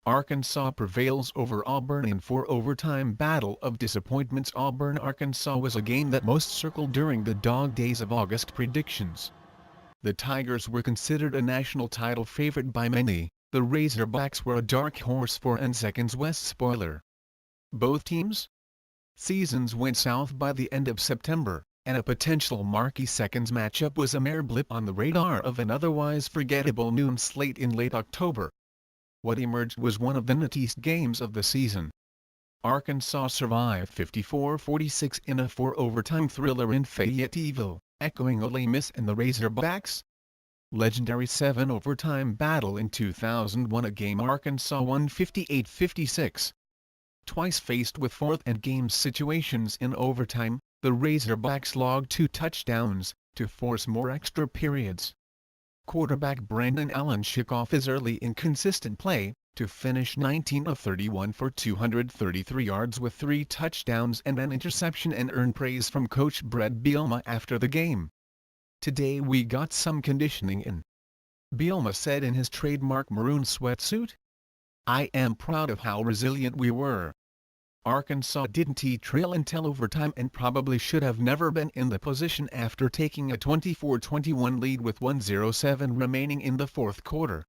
Arkansas prevails over Auburn in 4-overtime battle of disappointments. Auburn-Arkansas was a game that most circled during the dog days of August predictions. The Tigers were considered a national title favorite by many, the Razorbacks were a dark horse for and seconds West spoiler. Both teams' seasons went south by the end of September, and a potential marquee seconds matchup was a mere blip on the radar of an otherwise forgettable noon slate in late October. What emerged was one of the nuttiest games of the season. Arkansas survived 54-46 in a 4-overtime thriller in Fayetteville, echoing Ole Miss and the Razorbacks' legendary 7-overtime battle in 2001, a game Arkansas won 58-56. Twice faced with fourth-and-game situations in overtime, the Razorbacks logged 2 touchdowns to force more extra periods. Quarterback Brandon Allen shook off his early inconsistent play to finish 19 of 31 for 233 yards with 3 touchdowns and an interception, and earn praise from coach Brett Bielema after the game. "Today we got some conditioning in," Bielema said in his trademark maroon sweatsuit. "I am proud of how resilient we were. Arkansas didn't trail until overtime and probably should have never been in the position after taking a 24-21 lead with 1:07 remaining in the fourth quarter.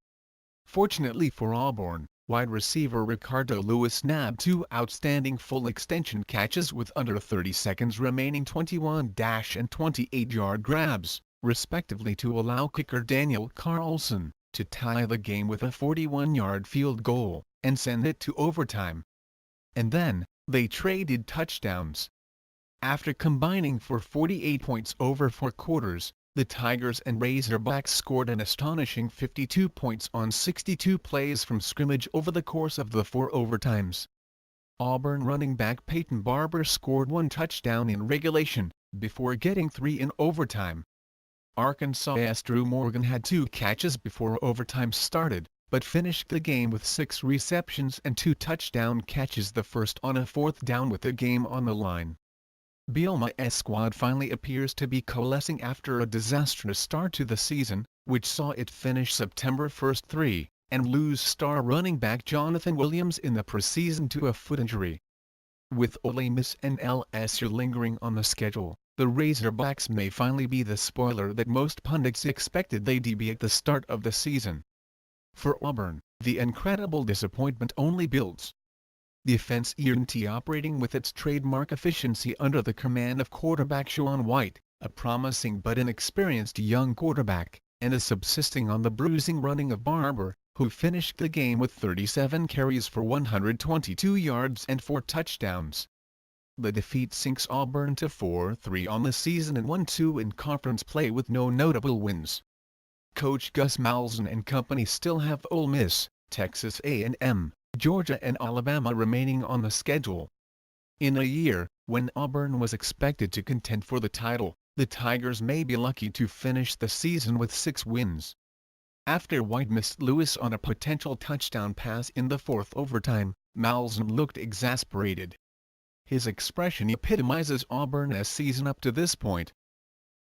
Fortunately for Auburn, wide receiver Ricardo Lewis nabbed 2 outstanding full extension catches with under 30 seconds remaining, 21- and 28-yard grabs, respectively, to allow kicker Daniel Carlson to tie the game with a 41-yard field goal and send it to overtime. And then, they traded touchdowns. After combining for 48 points over 4 quarters, the Tigers and Razorbacks scored an astonishing 52 points on 62 plays from scrimmage over the course of the 4 overtimes. Auburn running back Peyton Barber scored 1 touchdown in regulation, before getting 3 in overtime. Arkansas's Drew Morgan had 2 catches before overtime started, but finished the game with 6 receptions and 2 touchdown catches, the first on a 4th down with the game on the line. Bielema's squad finally appears to be coalescing after a disastrous start to the season, which saw it finish September 1 3, and lose star running back Jonathan Williams in the preseason to a foot injury. With Ole Miss and LSU lingering on the schedule, the Razorbacks may finally be the spoiler that most pundits expected they'd be at the start of the season. For Auburn, the incredible disappointment only builds. The offense isn't operating with its trademark efficiency under the command of quarterback Shaun White, a promising but inexperienced young quarterback, and is subsisting on the bruising running of Barber, who finished the game with 37 carries for 122 yards and 4 touchdowns. The defeat sinks Auburn to 4-3 on the season and 1-2 in conference play with no notable wins. Coach Gus Malzahn and company still have Ole Miss, Texas A&M, Georgia and Alabama remaining on the schedule. In a year, when Auburn was expected to contend for the title, the Tigers may be lucky to finish the season with 6 wins. After White missed Lewis on a potential touchdown pass in the 4th overtime, Malzahn looked exasperated. His expression epitomizes Auburn's season up to this point,